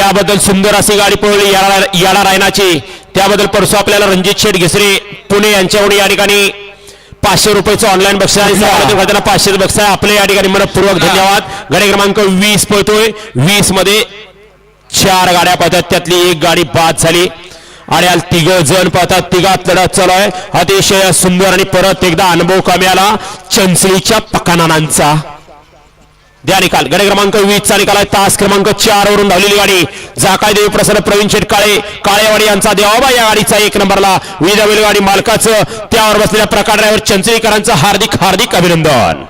त्याबद्दल सुंदर अशी गाडी पळवली याला रायनाची, त्याबद्दल परसू आपल्याला रणजित शेठ घिसरे पुणे यांच्याकडून या ठिकाणी 500 रुपयाचं ऑनलाईन बक्षीस आहे. 500 बक्षीस आहे. आपले या ठिकाणी मनपूर्वक धन्यवाद. गाडी क्रमांक 20 पळतोय. 20 मध्ये 4 गाड्या पळतात, त्यातली एक गाडी बाद झाली आणि तिघ जण पळतात. तिघात लढत चालू आहे. अतिशय सुंदर आणि परत एकदा अनुभव कमी आला चंचलीच्या पकानानांचा. द्या निकाल. गाडी क्रमांक 20 चा निकाल आहे. तास क्रमांक 4 वरून धावलेली गाडी जाकाय देवी प्रसन्न प्रवीण शेठ काळेवाडी यांचा देवाबा या गाडीचा 1 नंबरला विधावेल गाडी मालकाचं त्यावर बसलेल्या प्रकार ड्रायव्हर चंचलीकरांचं हार्दिक हार्दिक अभिनंदन.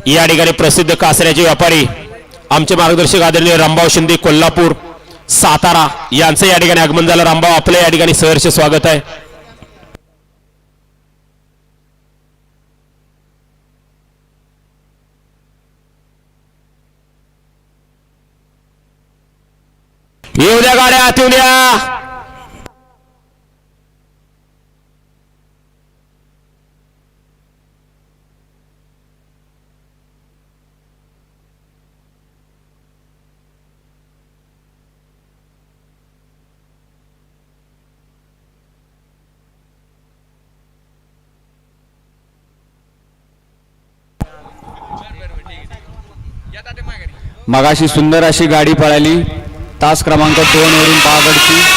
या ठिकाणी प्रसिद्ध कासऱ्याचे व्यापारी आमचे मार्गदर्शक आदरणीय रामभाऊ शिंदे कोल्हापूर सातारा यांचं या ठिकाणी आगमन झालं. रामभाऊ आपलं या ठिकाणी सहर्ष स्वागत आहे. येऊ द्या गाड्या आत येऊ द्या. मगाशी सुंदर अशी गाडी पळाली तास क्रमांक 2 वरून पागडची.